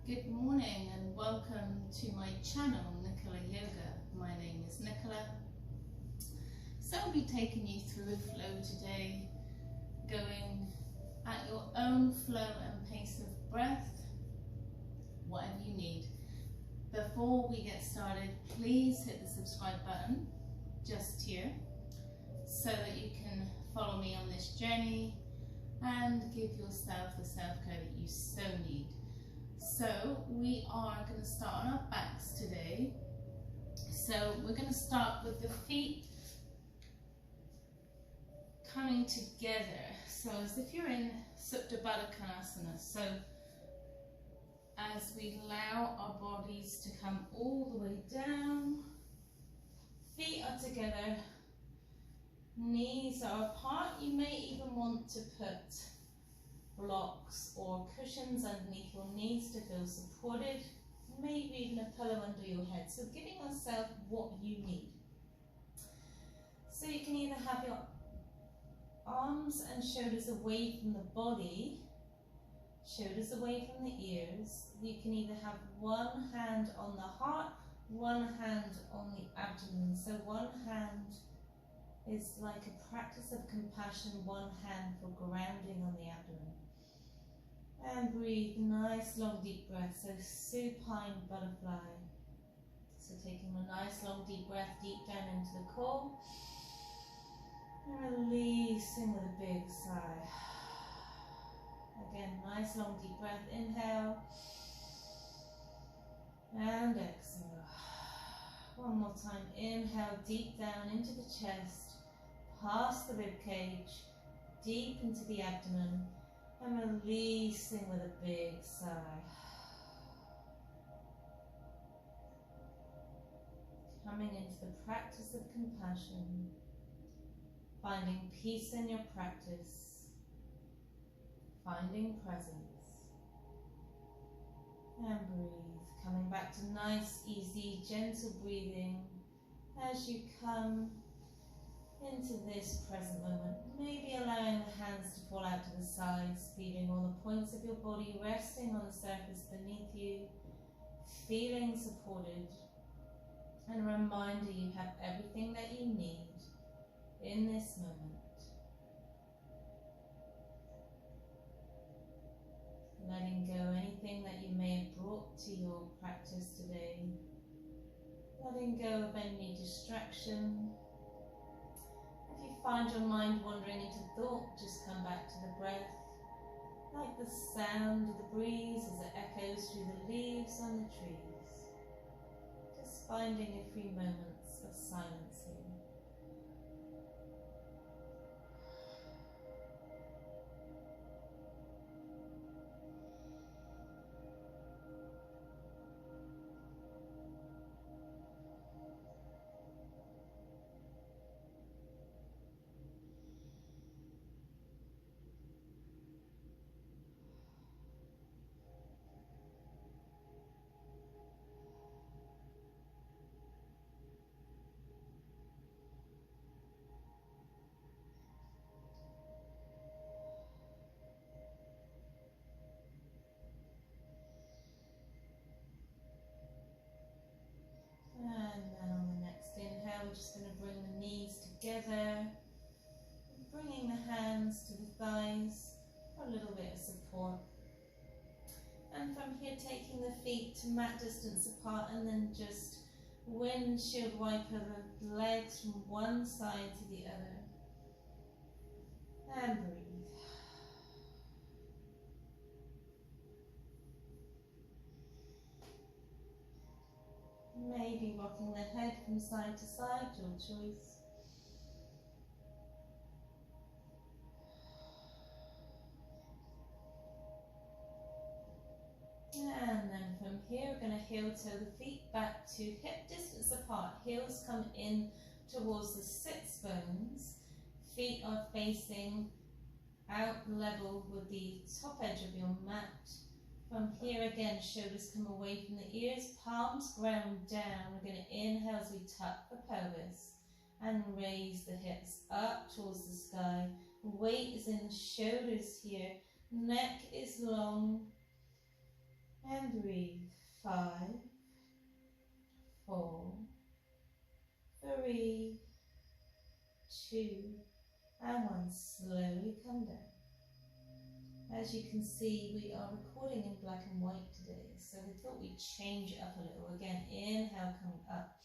Good morning and welcome to my channel, Nicola Yoga. My name is Nicola. So I'll be taking you through a flow today, going at your own flow and pace of breath, whatever you need. Before we get started, please hit the subscribe button just here so that you can follow me on this journey and give yourself the self-care that you so need. So we are going to start on our backs today. So we're going to start with the feet coming together. So as if you're in Supta Balasana. So as we allow our bodies to come all the way down, feet are together, knees are apart. You may even want to put blocks or cushions underneath your knees to feel supported, maybe even a pillow under your head. So giving yourself what you need. So you can either have your arms and shoulders away from the body, shoulders away from the ears. You can either have one hand on the heart, one hand on the abdomen. So one hand is like a practice of compassion, one hand for grounding on the abdomen. And breathe, nice long deep breath, so supine butterfly. So taking a nice long deep breath deep down into the core. And releasing with a big sigh. Again, nice long deep breath, inhale. And exhale. One more time, inhale deep down into the chest, past the rib cage, deep into the abdomen. And releasing with a big sigh. Coming into the practice of compassion, finding peace in your practice, finding presence. And breathe. Coming back to nice, easy, gentle breathing as you come into this present moment, maybe allowing the hands to fall out to the sides, feeling all the points of your body resting on the surface beneath you, feeling supported, and a reminder you have everything that you need in this moment. Letting go anything that you may have brought to your practice today, letting go of any distraction. If you find your mind wandering into thought, just come back to the breath, like the sound of the breeze as it echoes through the leaves on the trees. Just finding a few moments of silence here. And then on the next inhale, we're just going to bring the knees together, bringing the hands to the thighs for a little bit of support. And from here, taking the feet to mat distance apart, and then just windshield wiper the legs from one side to the other. And breathe. Maybe rocking the head from side to side, your choice. And then from here, we're going to heel toe the feet back to hip distance apart. Heels come in towards the sits bones. Feet are facing out level with the top edge of your mat. From here again, shoulders come away from the ears, palms ground down. We're going to inhale as we tuck the pelvis and raise the hips up towards the sky. Weight is in the shoulders here, neck is long. and breathe. 5, 4, 3, 2, and 1. Slowly come down. As you can see, we are recording in black and white today, so we thought we'd change it up a little. Again, inhale, coming up.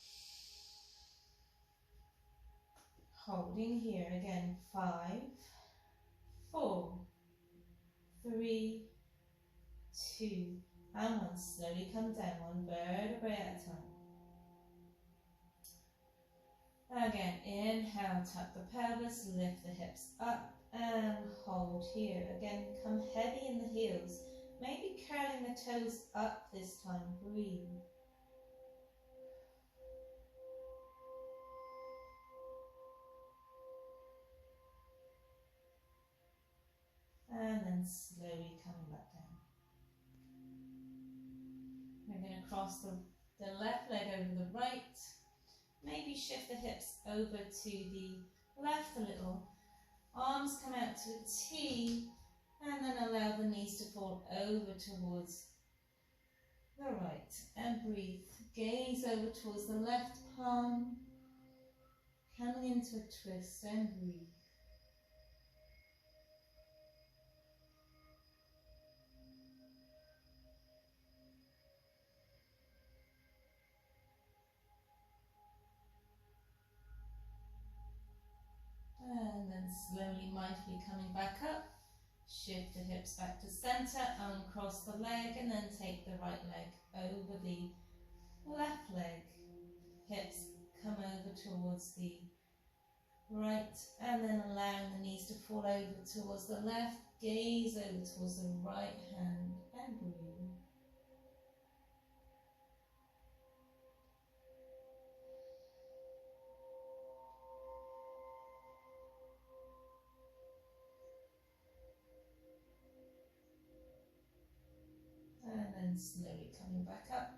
Holding here again. 5, 4, 3, 2, and 1. Slowly come down, 1 vertebrae at a time. Again, inhale, tuck the pelvis, lift the hips up and hold here. Again, come heavy in the heels, maybe curling the toes up this time. Breathe. And then slowly coming back down. We're going to cross the left leg over the right. Maybe shift the hips over to the left a little. Arms come out to a T, and then allow the knees to fall over towards the right. And breathe. Gaze over towards the left palm, coming into a twist, and breathe. And then slowly, mindfully coming back up. Shift the hips back to centre, uncross the leg, and then take the right leg over the left leg. Hips come over towards the right, and then allowing the knees to fall over towards the left. Gaze over towards the right hand, and breathe. And then slowly coming back up.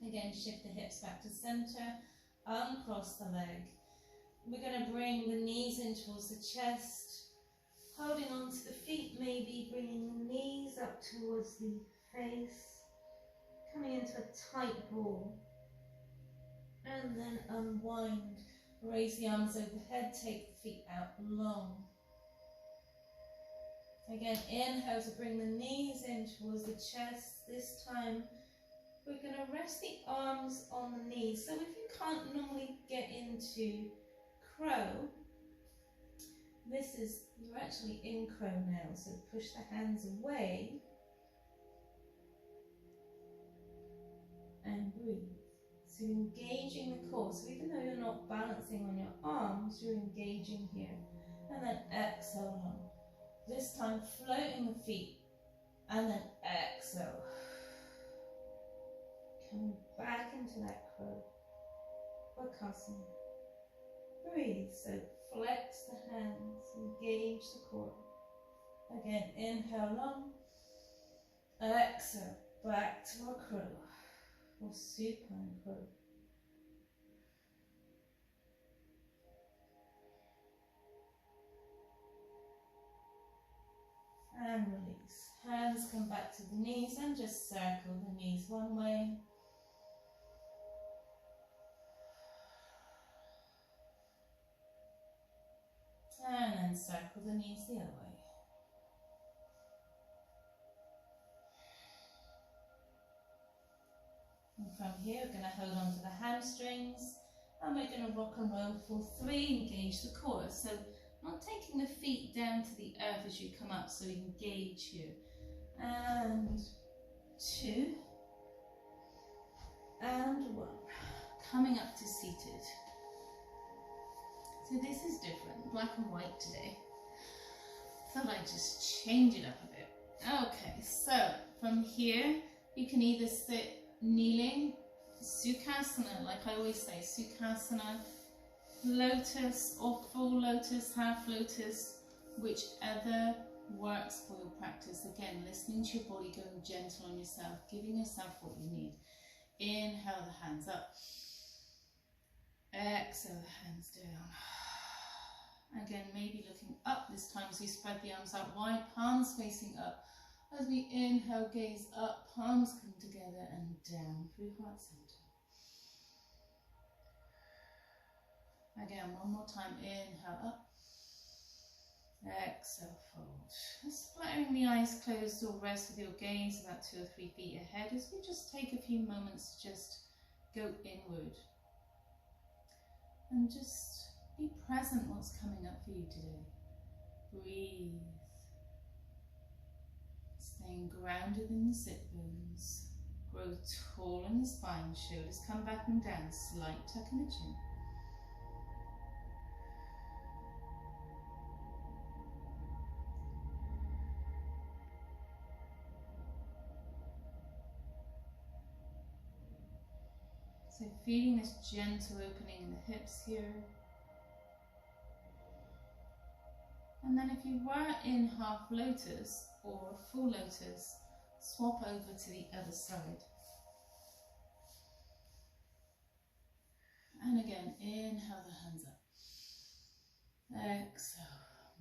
Again, shift the hips back to centre, uncross the leg. We're going to bring the knees in towards the chest, holding on to the feet, maybe bringing the knees up towards the face, coming into a tight ball. And then unwind, raise the arms overhead, take the feet out long. Again, inhale to bring the knees in towards the chest. This time, we're going to rest the arms on the knees. So if you can't normally get into crow, you're actually in crow now. So push the hands away and breathe. So you're engaging the core. So even though you're not balancing on your arms, you're engaging here. And then exhale long. This time floating the feet, and then exhale. Coming back into that crow. Balasana. Breathe. So flex the hands, engage the core. Again, inhale long. Exhale. Back to our crow or supine crow. And release. Hands come back to the knees and just circle the knees one way. And then circle the knees the other way. And from here we're going to hold on to the hamstrings and we're going to rock and roll for 3, engage the core. So not taking the feet down to the earth as you come up, so engage here. And 2, and 1. Coming up to seated. So this is different, black and white today. Thought I'd just change it up a bit. Okay, so from here, you can either sit kneeling, sukhasana, like I always say, sukhasana, lotus or full lotus, half lotus, whichever works for your practice. Again, listening to your body, going gentle on yourself, giving yourself what you need. Inhale the hands up. Exhale the hands down. Again, maybe looking up this time as we spread the arms out wide, palms facing up. As we inhale, gaze up, palms come together and down through heart center. Again, one more time, inhale up. Exhale, fold. Just flattering the eyes closed or rest with your gaze about 2 or 3 feet ahead as we just take a few moments to just go inward. And just be present what's coming up for you today. Breathe. Staying grounded in the sit bones. Grow tall in the spine, shoulders come back and down, slight tuck in the chin. So feeling this gentle opening in the hips here. And then if you were in half lotus or full lotus, swap over to the other side. And again, inhale the hands up. Exhale,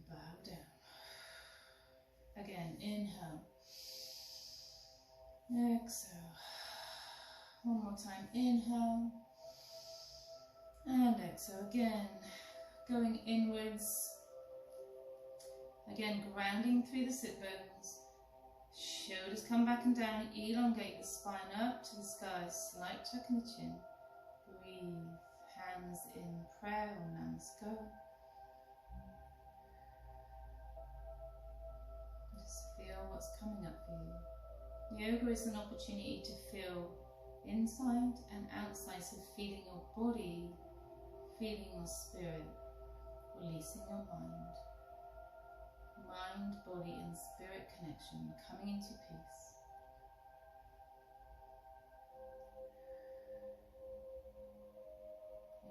bow down. Again, inhale. Exhale. One more time, inhale. And exhale again. Going inwards. Again, grounding through the sit bones. Shoulders come back and down. Elongate the spine up to the sky. Slight tuck in the chin. Breathe. Hands in prayer or namaskar. Just feel what's coming up for you. Yoga is an opportunity to feel inside and outside, so feeling your body, feeling your spirit, releasing your mind. Mind, body and spirit connection, coming into peace.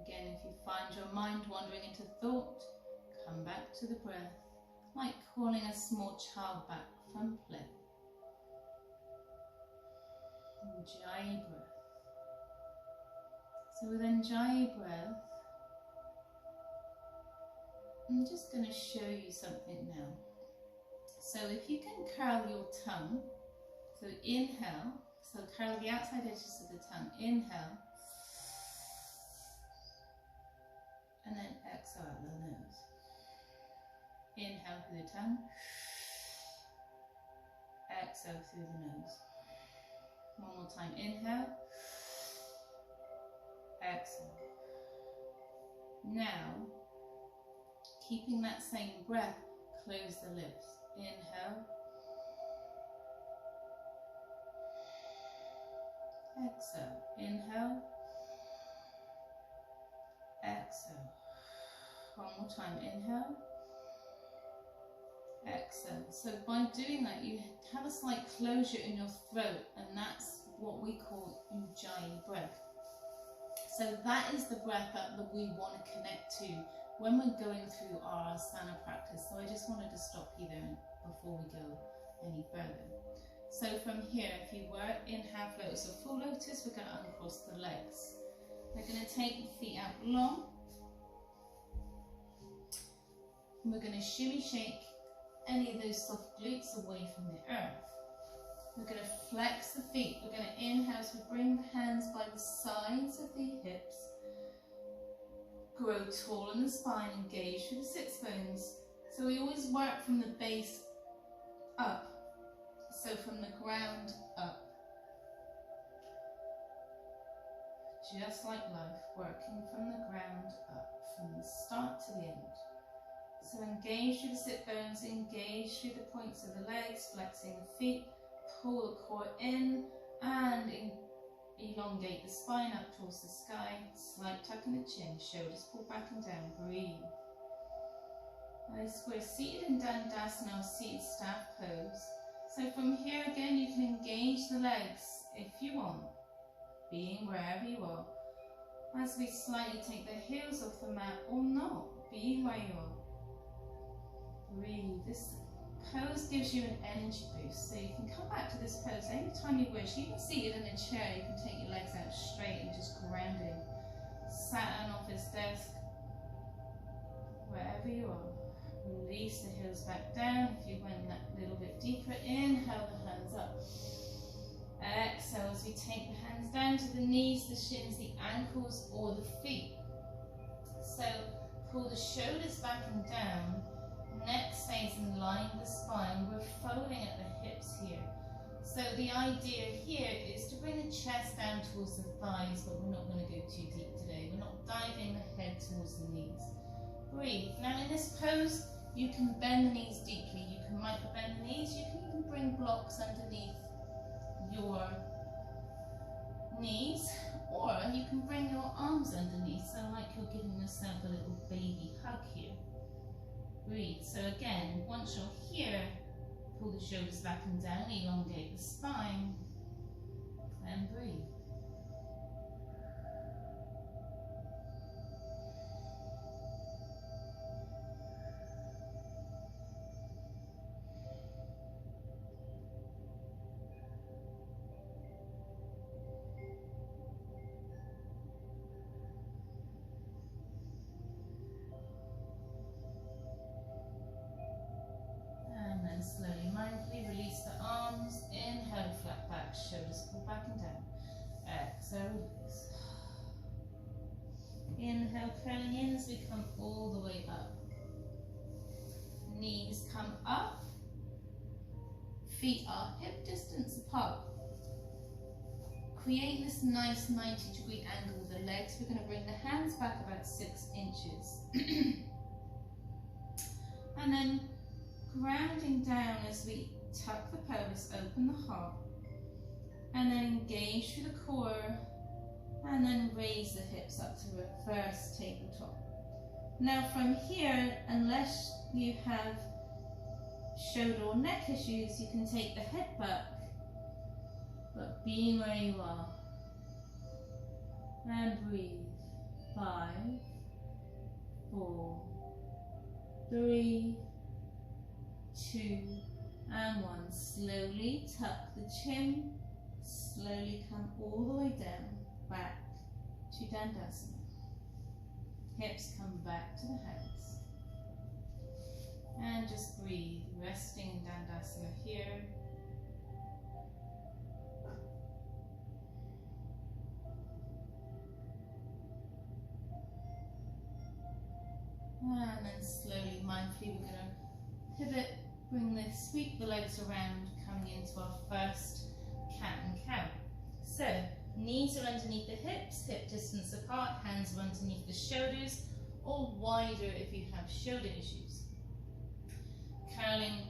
Again, if you find your mind wandering into thought, come back to the breath, like calling a small child back from play. Ujjayi breath. So with Ujjayi breath, I'm just going to show you something now. So if you can curl your tongue, so inhale, so curl the outside edges of the tongue, inhale, and then exhale out the nose. Inhale through the tongue, exhale through the nose. One more time, inhale, exhale. Now, keeping that same breath, close the lips. Inhale, exhale. Inhale, exhale. One more time, inhale, exhale. So by doing that, you have a slight closure in your throat, and that's what we call Ujjayi breath. So that is the breath that we want to connect to when we're going through our asana practice. So I just wanted to stop you there before we go any further. So from here, if you were in half lotus or full lotus, we're going to uncross the legs. We're going to take the feet out long. And we're going to shimmy shake any of those soft glutes away from the earth. We're going to flex the feet. We're going to inhale as we bring the hands by the sides of the hips. Grow tall in the spine, engage through the sits bones. So we always work from the base up. So from the ground up. Just like life, working from the ground up, from the start to the end. So engage through the sit bones, engage through the points of the legs, flexing the feet, pull the core in and elongate the spine up towards the sky, slight tuck in the chin, shoulders pull back and down, breathe. As we're seated in tadasana, seated staff pose. So from here again you can engage the legs if you want, being wherever you are. As we slightly take the heels off the mat or not, being where you are. Breathe. This pose gives you an energy boost, so you can come back to this pose anytime you wish. Even seated in a chair, you can take your legs out straight and just grounding. Sat at an office desk, wherever you are, Release the heels back down. If you went that little bit deeper, inhale the hands up. Exhale as we take the hands down to the knees, the shins, the ankles, or the feet. So pull the shoulders back and down. Neck stays in line with the spine. We're folding at the hips here. So the idea here is to bring the chest down towards the thighs, but we're not going to go too deep today. We're not diving the head towards the knees. Breathe. Now in this pose, you can bend the knees deeply. You can micro bend the knees. You can even bring blocks underneath your knees, or you can bring your arms underneath, so like you're giving yourself a little baby hug here. Breathe. So again, once you're here, pull the shoulders back and down, elongate the spine, and breathe. Slowly, mindfully release the arms. Inhale, flat back, shoulders pull back and down. Exhale, release. Inhale, curling in as we come all the way up. Knees come up. Feet are hip distance apart. Create this nice 90-degree angle with the legs. We're going to bring the hands back about 6 inches. And then grounding down as we tuck the pelvis, open the heart, and then engage through the core, and then raise the hips up to reverse tabletop. Now from here, unless you have shoulder or neck issues, you can take the head back, but being where you are. And breathe. 5, 4, 3, 2, and 1. Slowly tuck the chin, slowly come all the way down, back to Dandasana. Hips come back to the hands. And just breathe, resting in Dandasana here. And then slowly, mindfully, we're going to pivot. Bring this, sweep the legs around, coming into our first cat and cow. So, knees are underneath the hips, hip distance apart, hands are underneath the shoulders, or wider if you have shoulder issues. Curling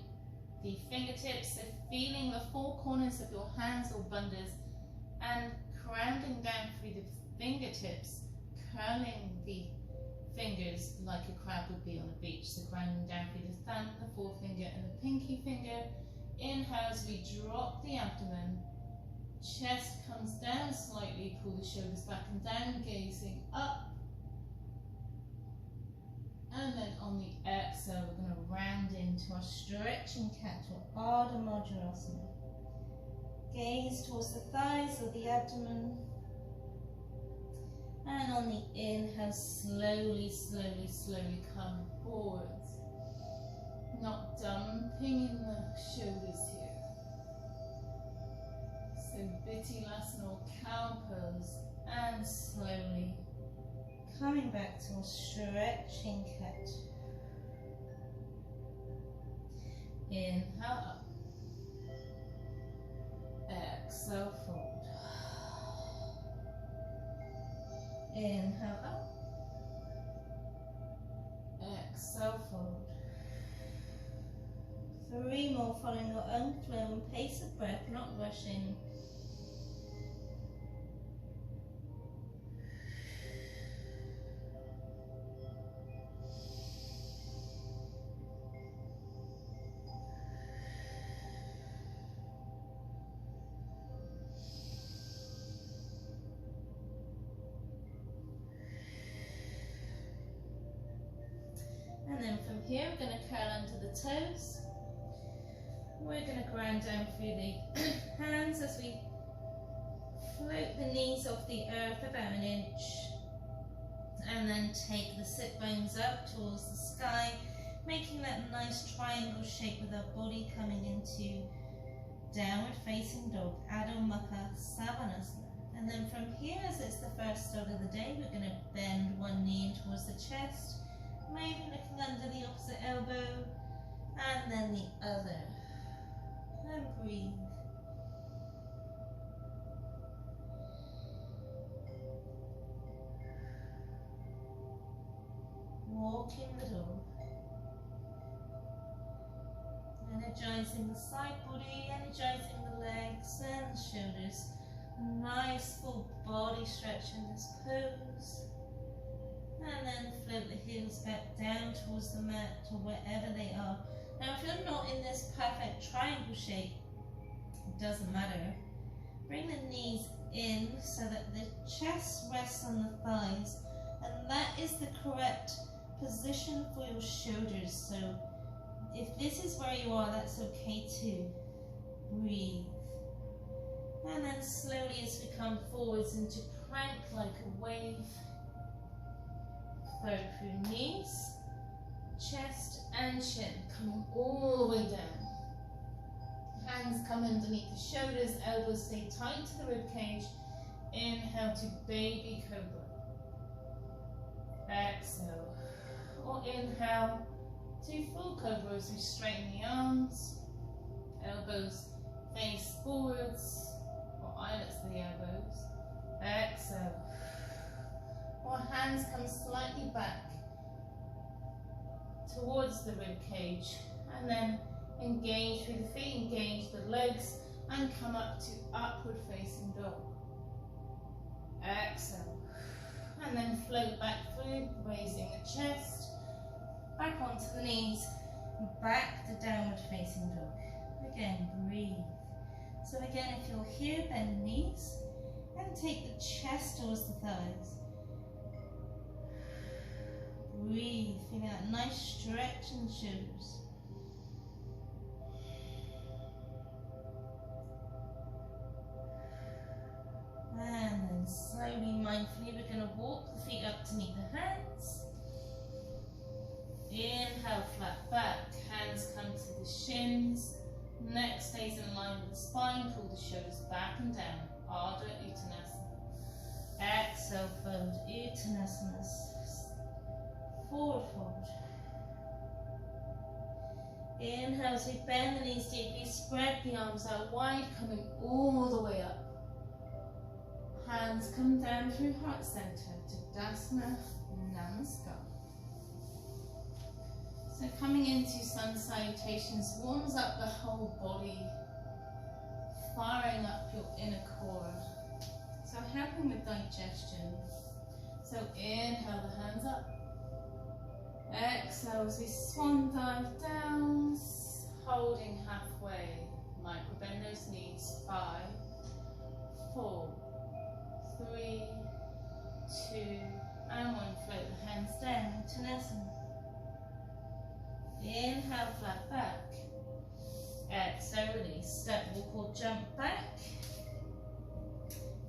the fingertips, so feeling the 4 corners of your hands or bandhas, and grounding down through the fingertips, curling the fingers like a crab would be on a beach. So grounding down through the thumb, the forefinger and the pinky finger. Inhale as we drop the abdomen. Chest comes down slightly, pull the shoulders back and down, gazing up. And then on the exhale, we're going to round into our stretching cat or Adho Mudra. Gaze towards the thighs or the abdomen. And on the inhale, slowly, slowly, slowly come forwards. Not dumping in the shoulders here. So Balasana or cow pose. And slowly coming back to a stretching cat. Inhale up. Exhale forward. Inhale up. Exhale forward. 3 more following your own flow and pace of breath, not rushing. And then from here, we're going to curl under the toes. We're going to ground down through the hands as we float the knees off the earth about 1 inch. And then take the sit bones up towards the sky. making that nice triangle shape with our body coming into downward facing dog, adho, svanasana. And then from here, as it's the first start of the day, we're going to bend one knee in towards the chest, maybe looking under the opposite elbow, and then the other. And breathe. Walking the dog. Energizing the side body, energizing the legs and the shoulders. Nice full body stretch in this pose. And then float the heels back down towards the mat or wherever they are. Now if you're not in this perfect triangle shape, it doesn't matter. Bring the knees in so that the chest rests on the thighs, and that is the correct position for your shoulders. So if this is where you are, that's okay too. Breathe. And then slowly as we come forwards into plank like a wave, float through knees, chest and chin, coming all the way down. Hands come underneath the shoulders, elbows stay tight to the rib cage. Inhale to baby cobra. Exhale. Or inhale to full cobra as we straighten the arms, elbows face forwards, or eyelets to the elbows. Exhale. Or hands come slightly back towards the rib cage, and then engage through the feet, engage the legs, and come up to upward facing dog. Exhale. And then float back through, raising the chest, back onto the knees, back to downward facing dog. Again, breathe. So again, if you're here, bend the knees and take the chest towards the thighs. Breathe, feeling that nice stretch in the shoulders. And then slowly, mindfully, we're going to walk the feet up to meet the hands. Inhale, flat back, hands come to the shins. Neck stays in line with the spine, pull the shoulders back and down. Adho, Uttanasana. Exhale, fold, Uttanasana. Forward fold. Inhale as we bend the knees deeply, spread the arms out wide, coming all the way up. Hands come down through heart center, tadasana, namaskar. So coming into sun salutations warms up the whole body, firing up your inner core. So helping with digestion. So inhale the hands up. Exhale as we swan dive down, holding halfway. Micro bend those knees. 5, 4, 3, 2, and 1. Float the hands down. Uttanasana. Inhale, flat back. Exhale, release. Step, walk or jump back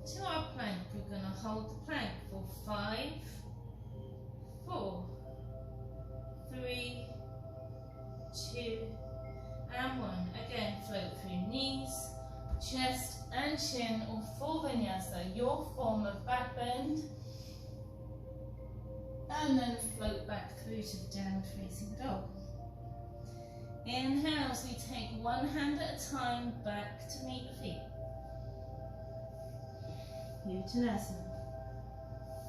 to our plank. We're going to hold the plank for 5, 4, 3, 2, and 1. Again, float through knees, chest and chin, or full vinyasa, your form of back bend. And then float back through to the downward facing dog. Inhale as we take one hand at a time back to meet the feet. Uttanasana.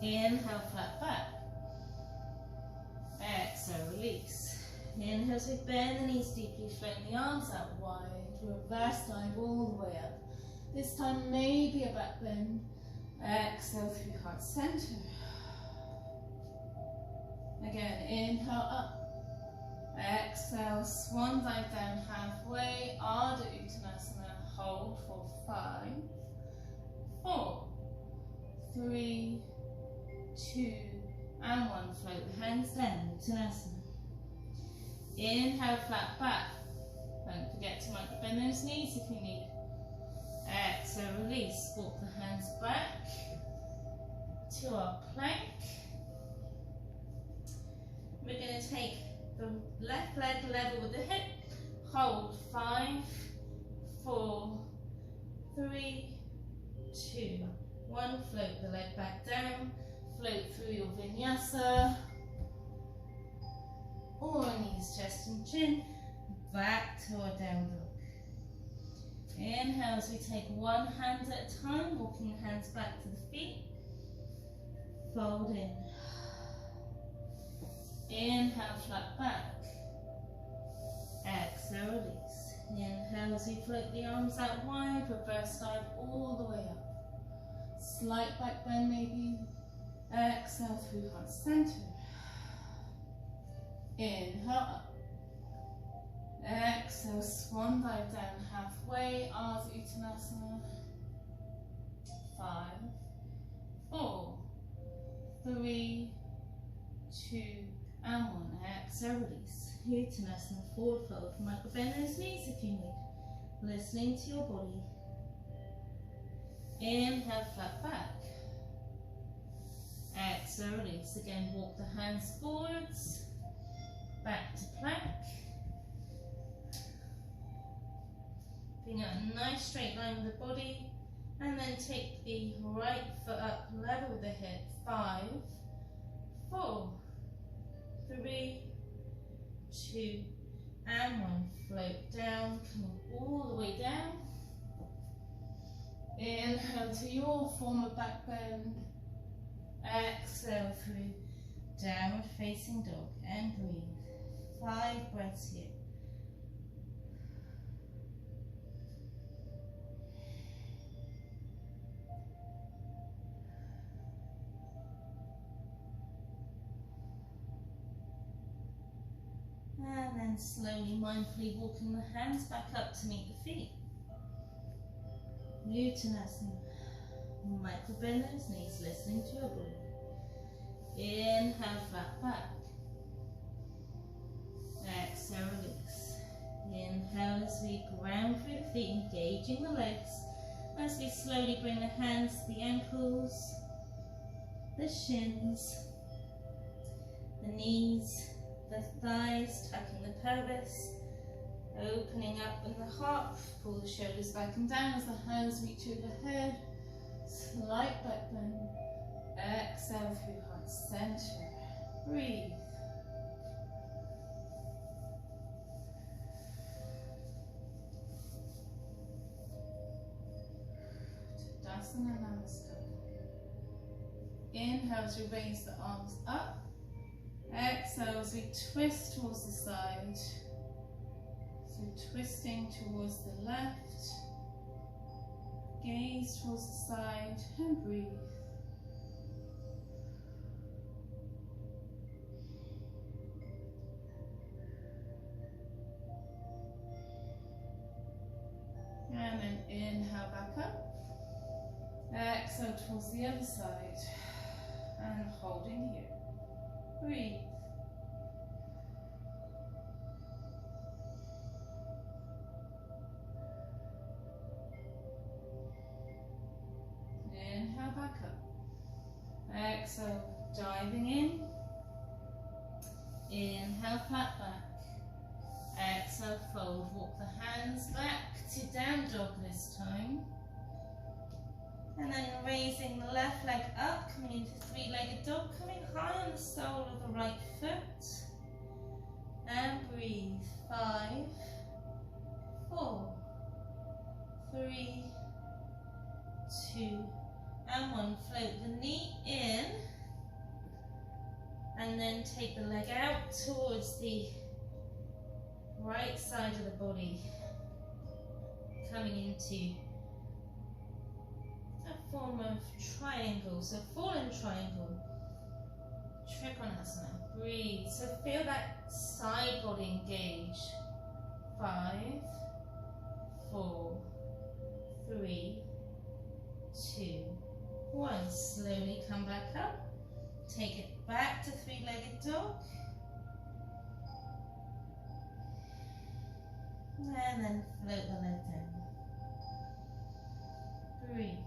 Inhale, flat back. Exhale, release. Inhale as we bend the knees deeply, float the arms out wide. Reverse dive all the way up. This time maybe a back bend. Exhale through heart center. Again, inhale up. Exhale, swan dive down halfway. Adho Uttanasana. Hold for 5, 4, 3, 2, and 1. Float the hands down. Uttanasana. Inhale, flat back. Don't forget to micro bend those knees if you need. Exhale, release. Walk the hands back to our plank. We're going to take the left leg level with the hip. Hold. 5, 4, 3, 2, 1. Float the leg back down. Float through your vinyasa. Or knees, chest and chin. Back to our down dog. Inhale as we take one hand at a time, walking the hands back to the feet. Fold in. Inhale, flat back. Exhale, release. Inhale as we float the arms out wide, reverse dive all the way up. Slight back bend maybe. Exhale through heart center. Inhale up. Exhale, swan dive down halfway, Ardha Uttanasana. 5, 4, 3, 2, and 1. Exhale, release. Uttanasana, forward fold. Might bend those knees if you need. Listening to your body. Inhale, flat back. Exhale, release. Again, walk the hands forwards. Back to plank. Bring out a nice straight line with the body. And then take the right foot up, level with the hip. 5, 4, 3, 2, and 1. Float down, coming all the way down. Inhale to your forward back bend. Exhale through downward facing dog and breathe. 5 breaths here. And then slowly, mindfully walking the hands back up to meet the feet. Uttanasana. Micro bend those knees, listening to your body. Inhale, flat back. Exhale, release. Inhale as we ground through the feet, engaging the legs. As we slowly bring the hands to the ankles, the shins, the knees, the thighs, tucking the pelvis, opening up in the heart. Pull the shoulders back and down as the hands reach overhead. Slight back bend. Exhale through heart center. Breathe. Tadasana, namaste. Inhale as we raise the arms up. Exhale as we twist towards the side. So twisting towards the left. Gaze towards the side and breathe. And then inhale back up. Exhale towards the other side. And holding here. Breathe. Inhale back up. Exhale, diving in. Inhale, flat back. Exhale, fold. Walk the hands back to down dog this time. And then raising the left leg up, coming into three-legged dog, coming high on the sole of the right foot. And breathe. 5, 4, 3, 2, and 1. Float the knee in. And then take the leg out towards the right side of the body. Coming into a form of triangle, so fallen triangle, Trikonasana. Breathe, so feel that side body engage. 5, 4, 3, 2, 1. Slowly come back up, take it back to three-legged dog, and then float the leg down. Breathe.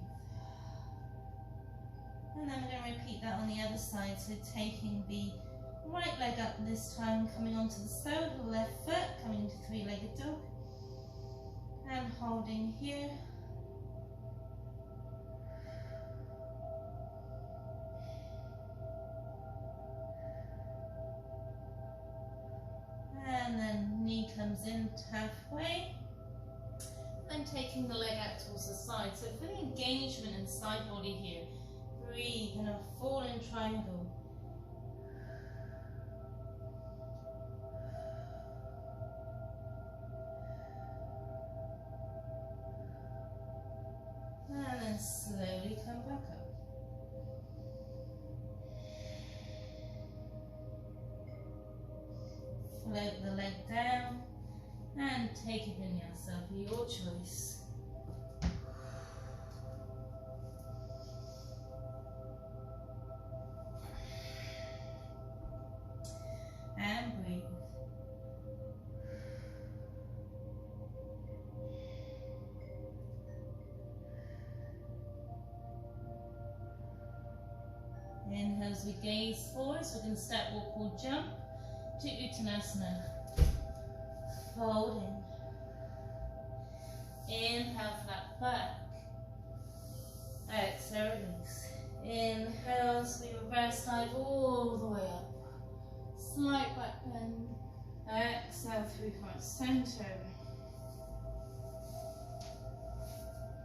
And then we're going to repeat that on the other side, so taking the Right leg up this time, coming onto the sole of the left foot, coming to three-legged dog. And holding here. And then knee comes in halfway. And taking the leg out towards the side. So for the engagement and side body here, breathe in a falling triangle. And then slowly come back up. Float the leg down and take a vinyasa of your choice. And breathe. Inhale as we gaze forward, so we're going to step, walk or jump to Uttanasana. Folding. Inhale, flat back. Exhale, release. Inhale as we reverse dive all the way up. Slight back bend. Exhale through heart center.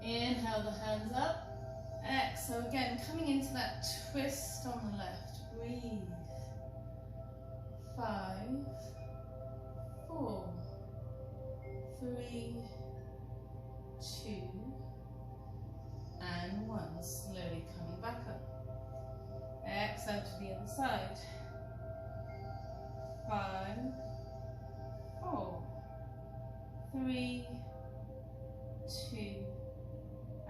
Inhale the hands up. Exhale again, coming into that twist on the left. Breathe. 5, 4, 3, 2, and 1. Slowly coming back up. Exhale to the other side. 5, 4, 3, 2,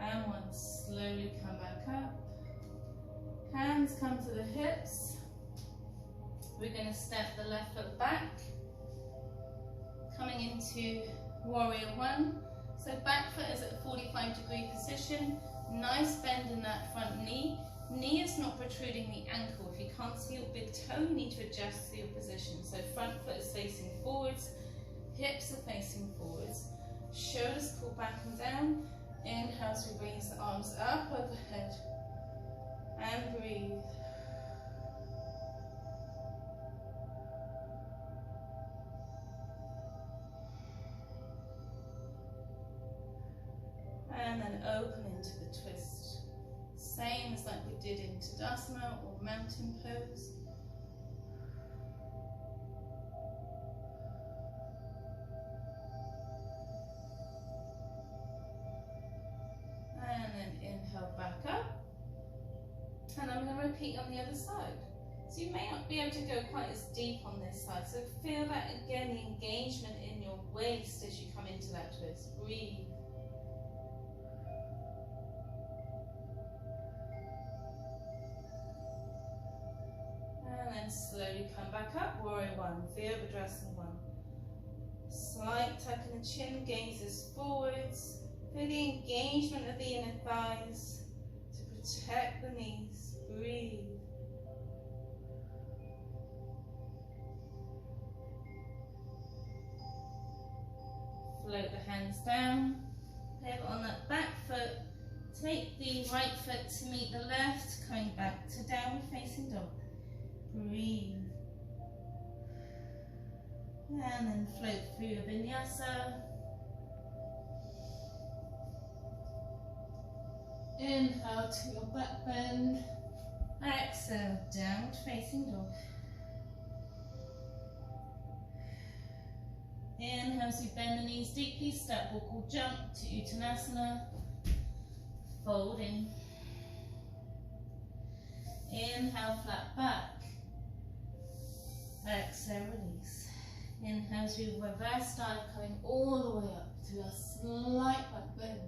and 1. Slowly come back up. Hands come to the hips. We're going to step the left foot back. Coming into warrior one. So back foot is at 45-degree position. Nice bend in that front knee. Knee is not protruding the ankle. If you can't see your big toe, you need to adjust to your position. So front foot is facing forwards. Hips are facing forwards. Shoulders pull back and down. Inhale as we raise the arms up overhead. And breathe. And then open into the twist. Same as like we did in tadasana or mountain pose. And then inhale back up. And I'm going to repeat on the other side. So you may not be able to go quite as deep on this side. So feel that again, the engagement in your waist as you come into that twist. Breathe. And then slowly come back up, warrior one, Virabhadrasana one. Slight tuck in the chin, gazes forwards. Feel the engagement of the inner thighs to protect the knees. Breathe. Float the hands down. Pivot on that back foot. Take the right foot to meet the left, coming back to downward facing dog. Breathe. And then float through your vinyasa. Inhale to your back bend. Exhale, downward facing dog. Inhale as you bend the knees deeply, step, walk or jump to Uttanasana. Folding. Inhale, flat back. Exhale, release. Inhale as you reverse dive, coming all the way up to a slight back bend.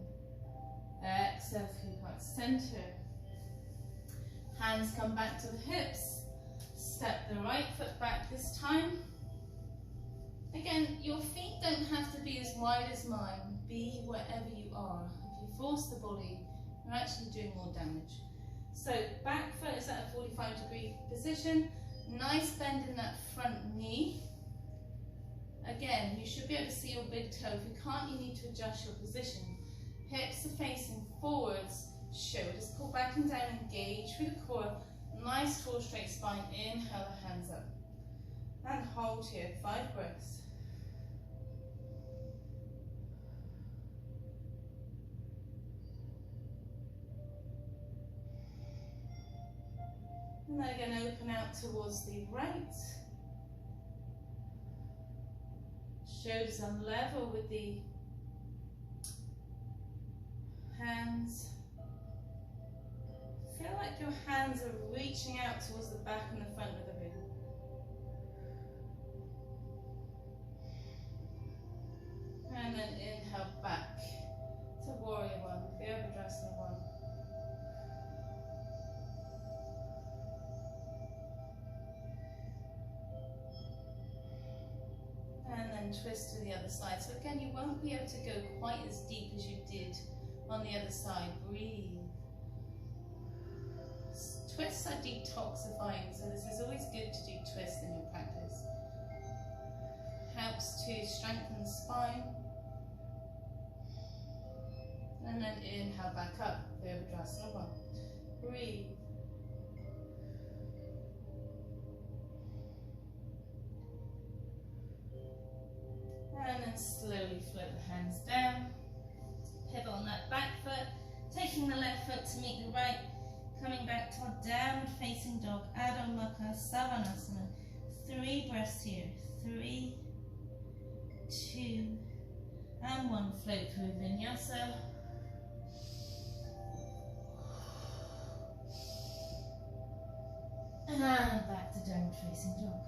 Exhale through heart center. Hands come back to the hips. Step the right foot back this time. Again, your feet don't have to be as wide as mine. Be wherever you are. If you force the body, you're actually doing more damage. So back foot is at a 45-degree position. Nice bend in that front knee. Again, you should be able to see your big toe. If you can't, you need to adjust your position. Hips are facing forwards, shoulders pull back and down, engage through the core. Nice tall straight spine. Inhale the hands up. And hold here, 5 breaths. And then again, open out towards the right. Shoulders on level with the hands. Feel like your hands are reaching out towards the back and the front of the room. And then inhale back to warrior one, Virabhadrasana one. And then twist to the other side. So again, you won't be able to go quite as deep as you did on the other side. Breathe. Twists are detoxifying, so this is always good to do twists in your practice. Helps to strengthen the spine. And then inhale back up, Virabhadrasana one. Breathe. And then slowly float the hands down. Pivot on that back foot, taking the left foot to meet the right. Coming back to our downward facing dog, adho, svanasana. 3 breaths here. 3, 2, and 1. Float through vinyasa. And back to downward facing dog.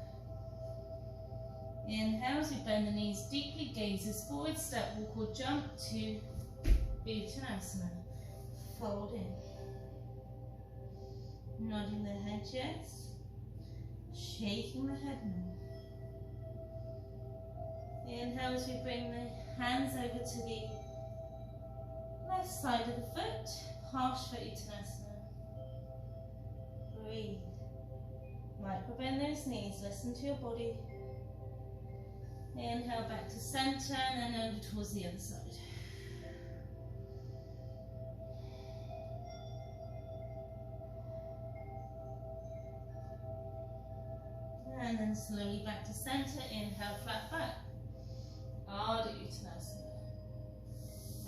Inhale as we bend the knees deeply, gazes forward, step, walk or jump to Uttanasana. Fold in. Nodding the head, yes. Shaking the head, no. Inhale as we bring the hands over to the left side of the foot. Partial Uttanasana. Breathe. Micro bend those knees, listen to your body. Inhale back to center and then over towards the other side. And then slowly back to center. Inhale, flat back. Adho Uttanasana.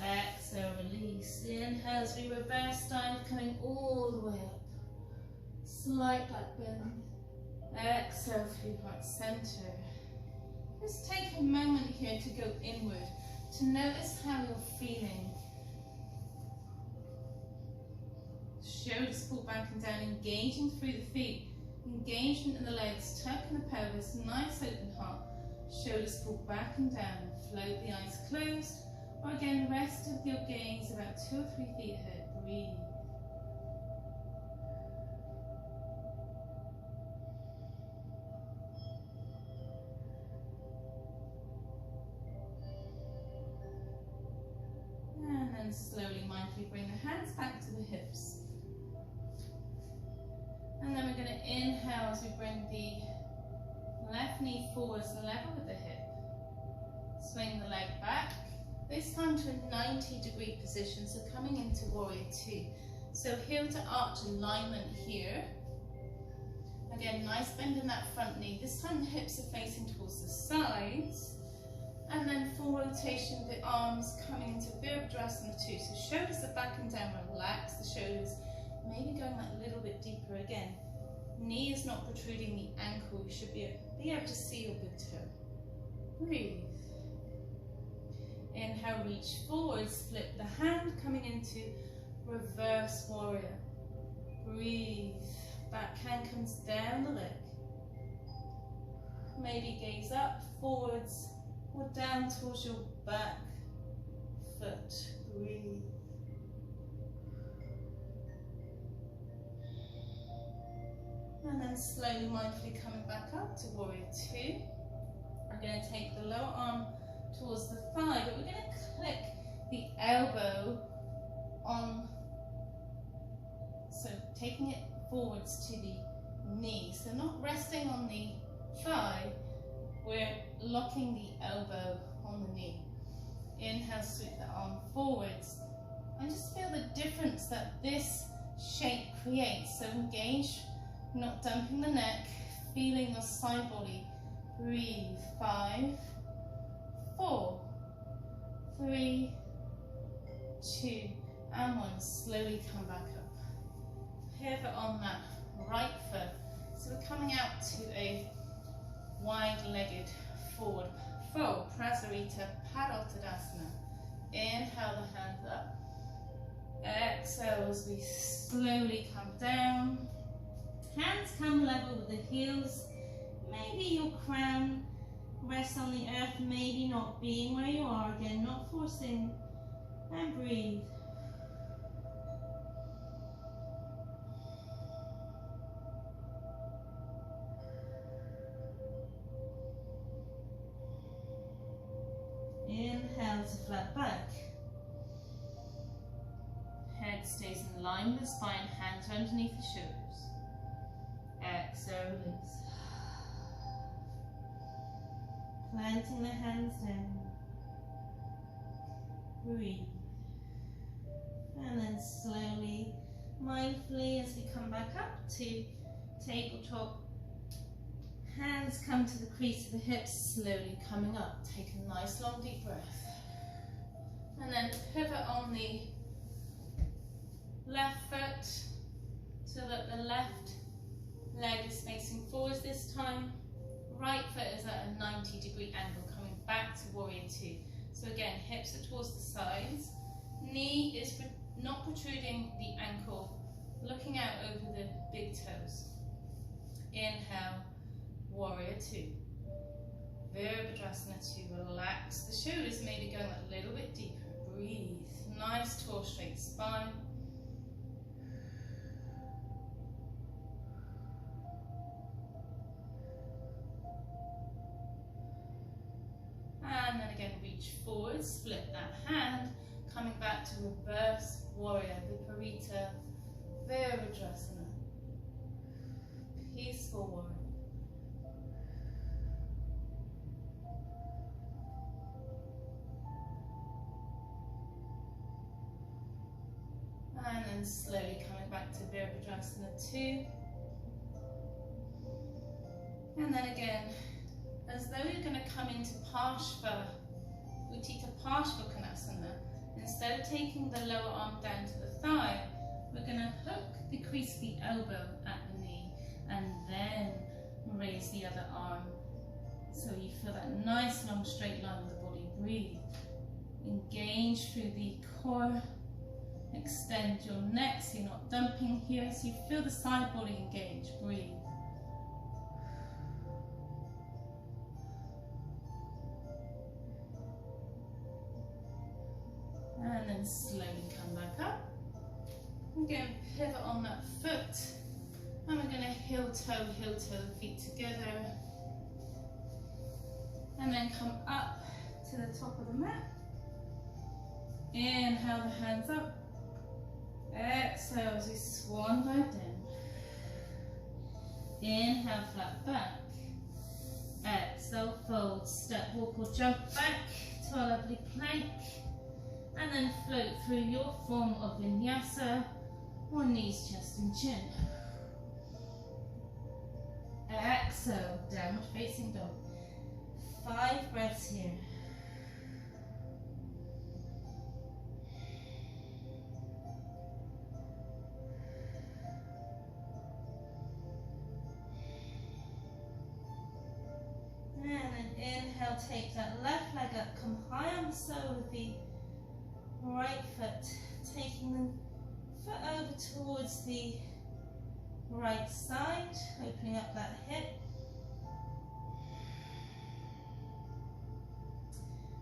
Exhale, release. Inhale as we reverse dive, coming all the way up. Slight back bend. Exhale, through heart center. Just take a moment here to go inward, to notice how you're feeling. Shoulders pull back and down, engaging through the feet. Engagement in the legs, tucking the pelvis, nice open heart. Shoulders pull back and down, float the eyes closed. Or again, rest with your gaze about 2 or 3 feet ahead. Breathe. And then slowly, mindfully bring the hands back to the hips. And then we're going to inhale as we bring the left knee forwards level with the hip. Swing the leg back. This time to a 90-degree position, so coming into warrior 2. So heel to arch alignment here. Again, nice bend in that front knee. This time the hips are facing towards the sides. And then full rotation of the arms coming into Virabhadrasana 2. So shoulders are back and down, relax the shoulders. Maybe going that little bit deeper again. Knee is not protruding the ankle. You should be able to see your big toe. Breathe. Inhale, reach forwards, flip the hand, coming into reverse warrior. Breathe. Back hand comes down the leg. Maybe gaze up, forwards, or down towards your back foot. Breathe. And then slowly, mindfully coming back up to warrior 2. We're going to take the lower arm towards the thigh, but we're going to click the elbow on, so taking it forwards to the knee. So not resting on the thigh, we're locking the elbow on the knee. Inhale, sweep the arm forwards. And just feel the difference that this shape creates. So engage, not dumping the neck, feeling your side body. Breathe. 5, 4, 3, 2, and 1. Slowly come back up. Pivot on that right foot. So we're coming out to a wide-legged forward fold. Prasarita Paddle Tadasana. Inhale the hands up. Exhale as we slowly come down. Hands come level with the heels. Maybe your crown rests on the earth, maybe not, being where you are again, not forcing. And breathe. Inhale to flat back. Head stays in line with the spine, hands underneath the shoulders. Exhale, release. Planting the hands down. Breathe. And then slowly, mindfully, as we come back up to tabletop, hands come to the crease of the hips, slowly coming up. Take a nice long deep breath. And then pivot on the left foot so that the left leg is facing forwards this time. Right foot is at a 90-degree angle, coming back to warrior two. So again, hips are towards the sides. Knee is not protruding the ankle, looking out over the big toes. Inhale, warrior two. Virabhadrasana to relax the shoulders, maybe going a little bit deeper. Breathe. Nice tall straight spine. And then again, reach forward, split that hand, coming back to reverse warrior, Viparita Virabhadrasana. Peaceful warrior. And then slowly coming back to Virabhadrasana 2. And then again, as though you're going to come into Parshva, Utthita Parshvakonasana. Instead of taking the lower arm down to the thigh, we're going to hook the crease of the elbow at the knee and then raise the other arm. So you feel that nice long straight line with the body. Breathe. Engage through the core. Extend your neck so you're not dumping here. So you feel the side body engage. Breathe. And then slowly come back up. Again, pivot on that foot. And we're going to heel toe, feet together. And then come up to the top of the mat. Inhale the hands up. Exhale as we swan dive down. Inhale, flat back. Exhale, fold, step, walk or jump back to our lovely plank. And then float through your form of vinyasa, or knees, chest and chin. Exhale, downward facing dog. 5 breaths here. And then inhale, take that left leg up, come high on the sole of the right foot, taking the foot over towards the right side, opening up that hip.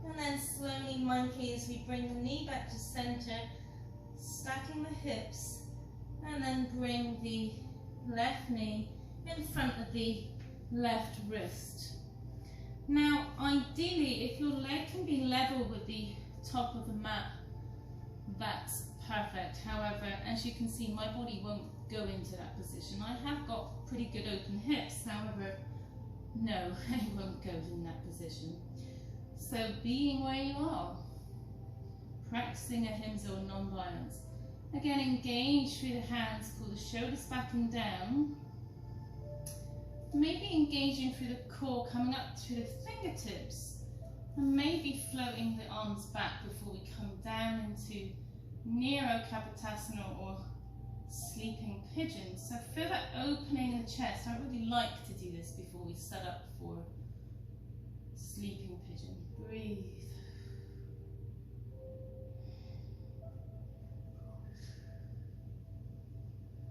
And then slowly, mindfully, as we bring the knee back to center, stacking the hips, and then bring the left knee in front of the left wrist. Now, ideally, if your leg can be level with the top of the mat, that's perfect. However, as you can see, my body won't go into that position. I have got pretty good open hips. However, no, I won't go in that position. So being where you are, practicing ahimsa or non-violence. Again, engage through the hands, pull the shoulders back and down. Maybe engaging through the core, coming up through the fingertips. And maybe floating the arms back before we come down into Nero Kapotasana or sleeping pigeon. So feel that opening in the chest. I really like to do this before we set up for sleeping pigeon. Breathe.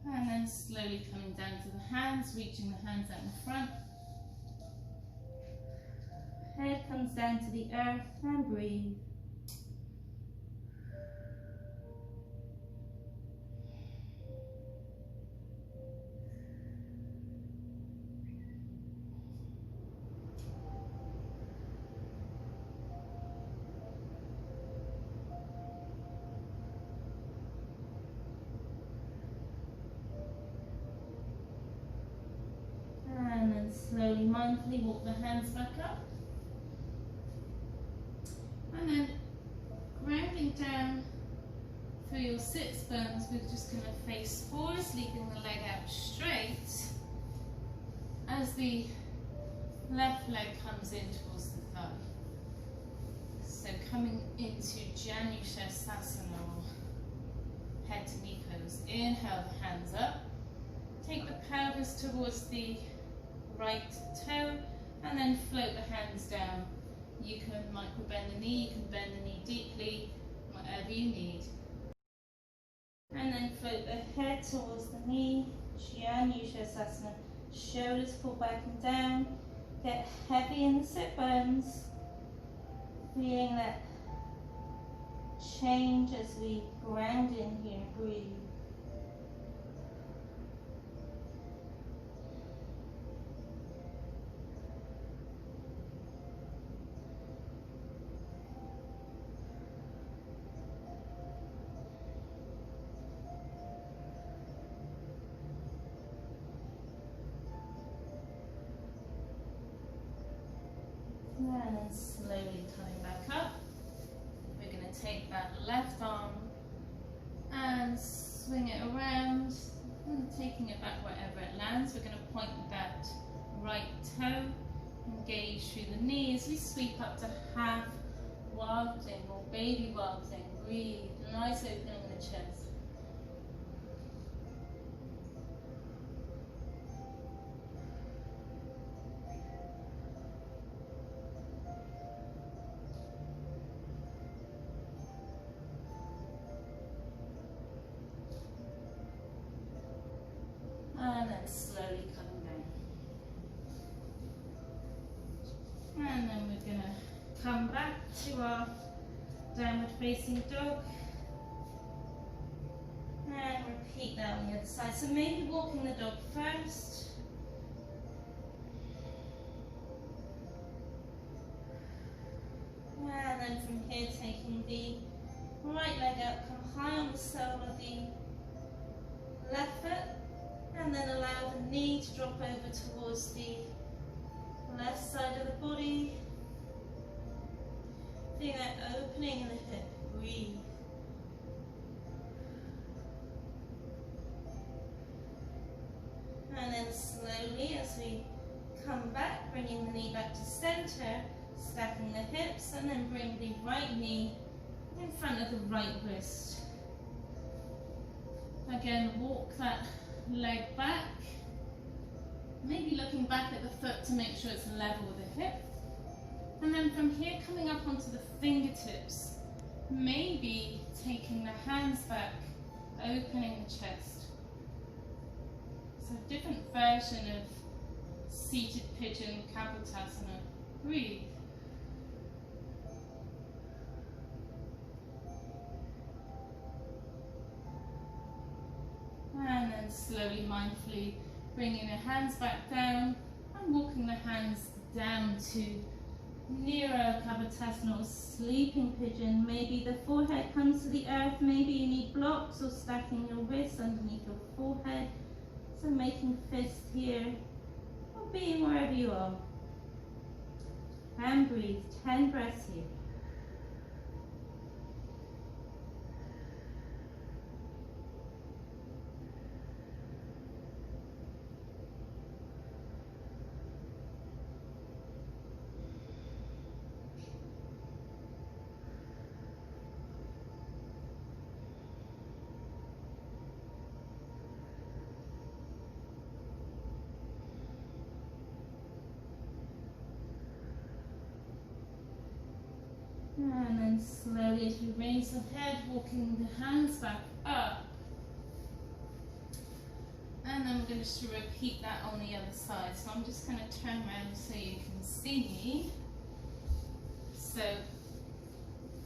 And then slowly coming down to the hands, reaching the hands out in front. Head comes down to the earth and breathe. And then slowly, mindfully walk the hands back up. And then grounding down through your sits bones, we're just going to face forward, sleeping the leg out straight as the left leg comes in towards the thigh. So coming into Shavasana or head to knee pose. Inhale the hands up. Take the pelvis towards the right toe and then float the hands down. You can micro bend the knee, you can bend the knee deeply, whatever you need. And then float the head towards the knee, Shavasana. Shoulders pull back and down. Get heavy in the sit bones. Feeling that change as we ground in here, breathe. And then slowly coming back up. We're going to take that left arm and swing it around and taking it back wherever it lands. We're going to point that right toe, engage through the knee as we sweep up to half wilding or baby wilding. Breathe, nice opening in the chest. And then slowly coming down. And then we're going to come back to our downward facing dog. And repeat that on the other side. So maybe walking the dog first. And then from here taking the right leg up, come high on the sole of the left foot. And then allow the knee to drop over towards the left side of the body. Feel that opening in the hip. Breathe. And then slowly as we come back, bringing the knee back to center, stacking the hips, and then bring the right knee in front of the right wrist. Again, walk that leg back, maybe looking back at the foot to make sure it's level with the hip. And then from here, coming up onto the fingertips, maybe taking the hands back, opening the chest. So a different version of seated pigeon, Kapotasana. Breathe. And then slowly, mindfully, bringing the hands back down and walking the hands down to Nero Kabatasana or sleeping pigeon. Maybe the forehead comes to the earth. Maybe you need blocks or stacking your wrists underneath your forehead. So making fist here or being wherever you are. And breathe 10 breaths here. And then slowly as you raise the head, walking the hands back up. And I'm going to repeat that on the other side. So I'm just going to turn around so you can see me. So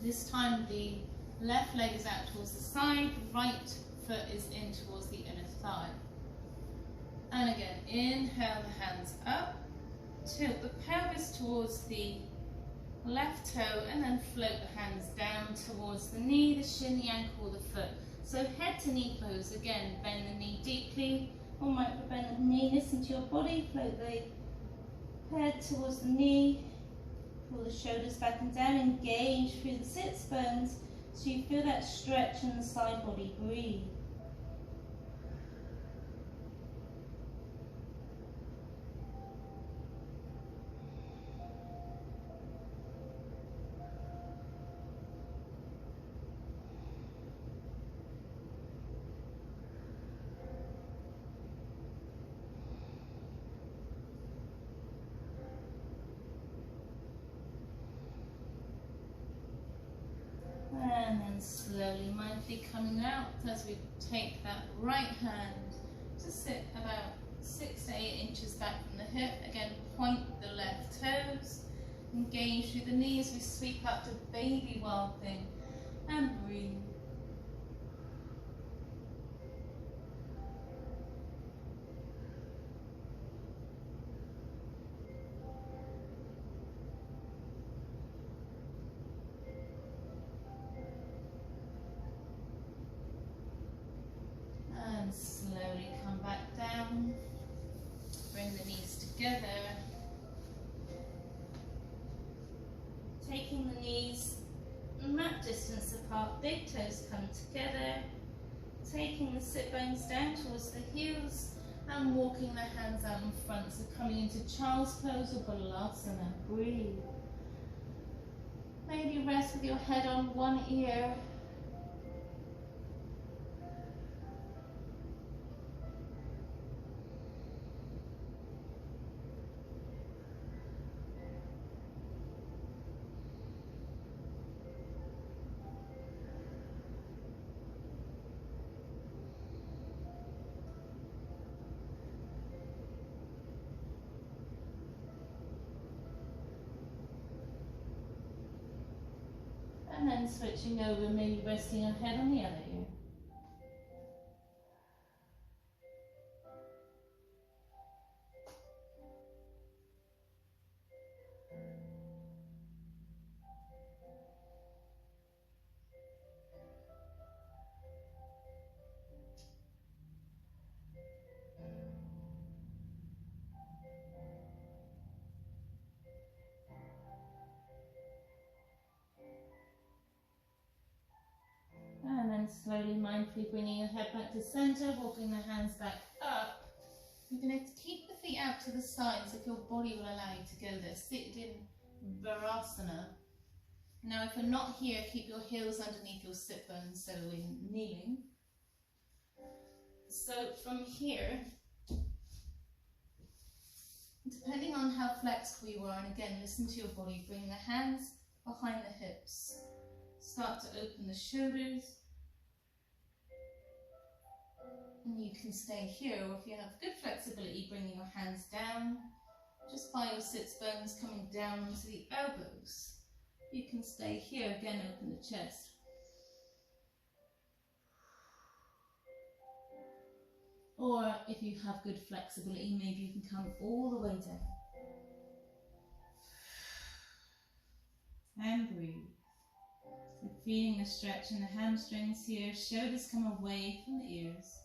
this time the left leg is out towards the side, right foot is in towards the inner thigh. And again, inhale the hands up, tilt the pelvis towards the left toe, and then float the hands down towards the knee, the shin, the ankle, the foot. So head to knee pose. Again, bend the knee deeply, or micro bend the knee, listen to your body, float the head towards the knee, pull the shoulders back and down, engage through the sits bones so you feel that stretch in the side body. Breathe. And then slowly, mindfully coming out as we take that right hand to sit about 6 to 8 inches back from the hip. Again, point the left toes, engage through the knees. We sweep up to baby wild thing and breathe. And slowly come back down, bring the knees together, taking the knees mat distance apart, big toes come together, taking the sit bones down towards the heels and walking the hands out in front, so coming into child's pose or balasana. Breathe. Maybe rest with your head on one ear. And then switching over, maybe resting your head on the other ear. And then slowly, mindfully bringing your head back to center, walking the hands back up. You're going to keep the feet out to the sides if your body will allow you to go there. Sit in balasana. Now if you're not here, keep your heels underneath your sit bones, so in kneeling. So from here, depending on how flexible you are, and again, listen to your body, bring the hands behind the hips. Start to open the shoulders. And you can stay here, or if you have good flexibility, bringing your hands down, just by your sits bones coming down onto the elbows. You can stay here, again open the chest. Or if you have good flexibility, maybe you can come all the way down. and breathe. So feeling the stretch in the hamstrings here, shoulders come away from the ears.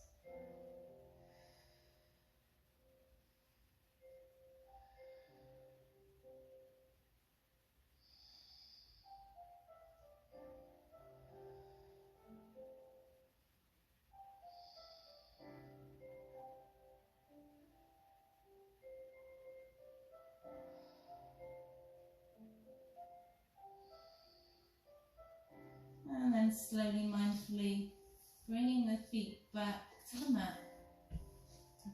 And then slowly, mindfully, bringing the feet back to the mat.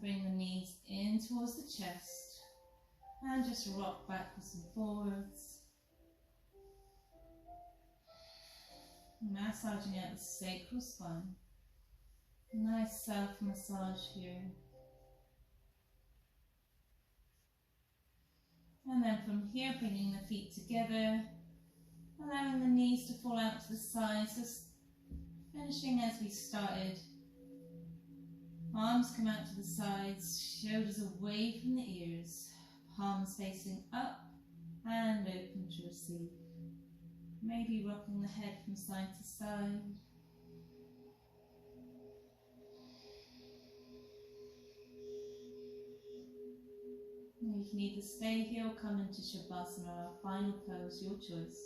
Bring the knees in towards the chest. And just rock backwards and forwards. Massaging out the sacral spine. Nice self-massage here. And then from here, bringing the feet together. Allowing the knees to fall out to the sides, just finishing as we started. Arms come out to the sides, shoulders away from the ears, palms facing up and open to receive. Maybe rocking the head from side to side. You can either stay here or come into shavasana, our final pose, your choice.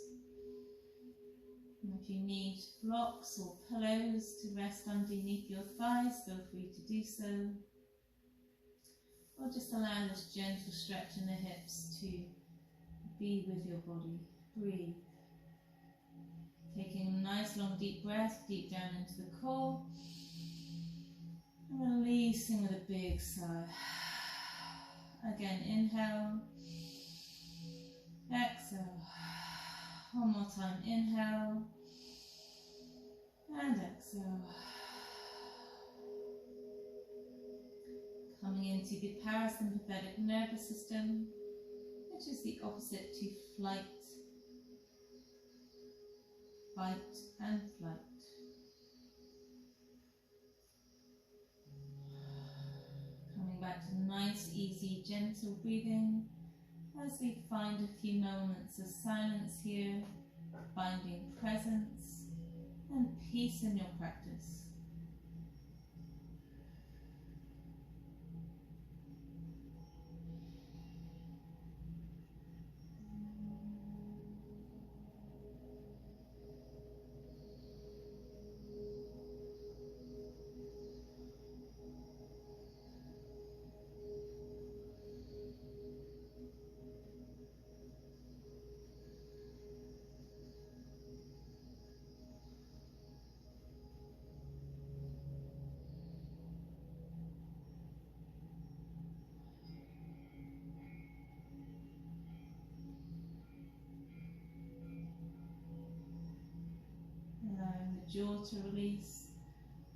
And if you need blocks or pillows to rest underneath your thighs, feel free to do so. Or just allow this gentle stretch in the hips to be with your body. Breathe. Taking a nice long deep breath deep down into the core. And releasing with a big sigh. Again, inhale. Exhale. One more time, inhale and exhale. Coming into the parasympathetic nervous system, which is the opposite to flight, fight and flight. Coming back to nice, easy, gentle breathing as we find a few moments of silence here, finding presence and peace in your practice. Allowing the jaw to release,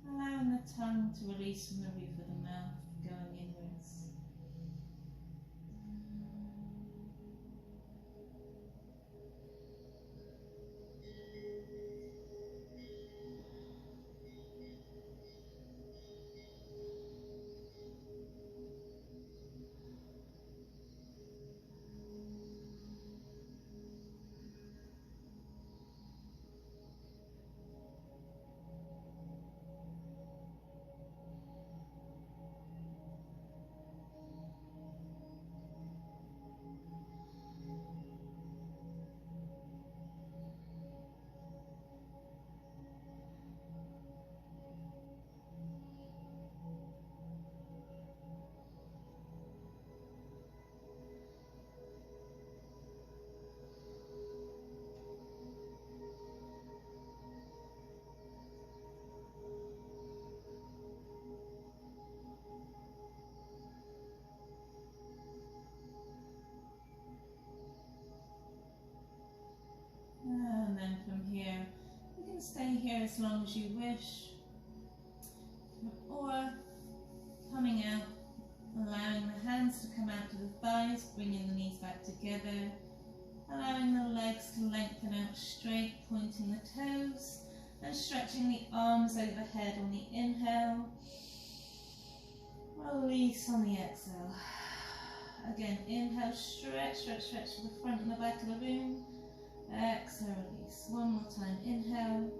allowing the tongue to release from the roof of the mouth, going inwards. And then from here, you can stay here as long as you wish, or coming out, allowing the hands to come out to the thighs, bringing the knees back together, allowing the legs to lengthen out straight, pointing the toes, and stretching the arms overhead on the inhale, release on the exhale. Again, inhale, stretch, stretch, stretch to the front and the back of the room. Exhale, release. One more time. Inhale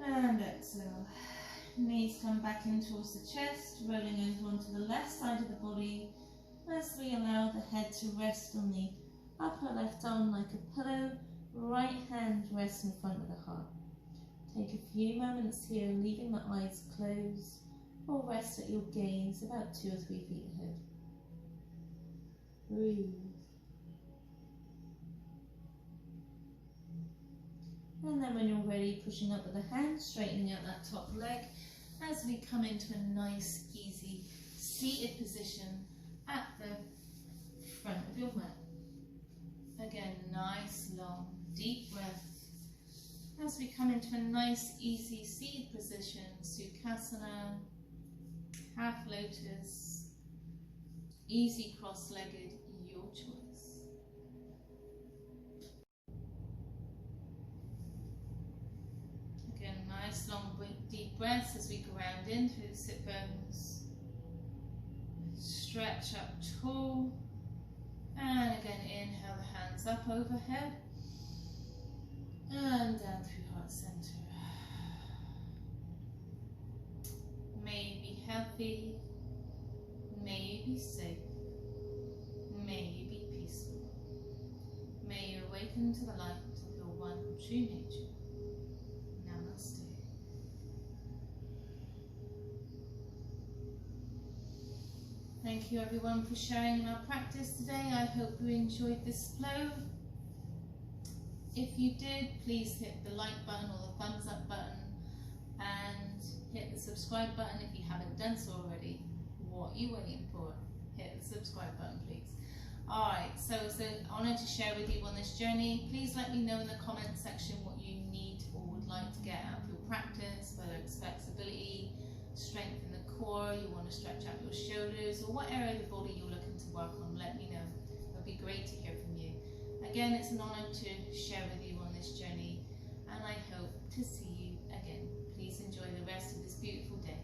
and exhale. Knees come back in towards the chest, rolling over onto the left side of the body as we allow the head to rest on the upper left arm like a pillow. Right hand rests in front of the heart. Take a few moments here, leaving the eyes closed, or rest at your gaze about 2 or 3 feet ahead. Breathe. And then when you're ready, pushing up with the hands, straightening out that top leg as we come into a nice, easy, seated position at the front of your mat. Again, nice, long, deep breath as we come into a nice, easy, seated position, Sukhasana, half lotus, easy cross-legged, your choice. Again, nice long deep breaths as we ground in through the sit bones. Stretch up tall. And again, inhale the hands up overhead. And down through heart center. May you be healthy. May you be safe. May you be peaceful. May you awaken to the light of your one true nature. Namaste. Thank you everyone for sharing in our practice today. I hope you enjoyed this flow. If you did, please hit the like button or the thumbs up button and hit the subscribe button if you haven't done so already. What are you waiting for? Hit the subscribe button, please. Alright, so it's an honour to share with you on this journey. Please let me know in the comment section what you need or would like to get out of your practice, whether it's flexibility, strength in the core, you want to stretch out your shoulders, or what area of the body you're looking to work on. Let me know. It would be great to hear from you. Again, it's an honour to share with you on this journey, and I hope to see you again. Please enjoy the rest of this beautiful day.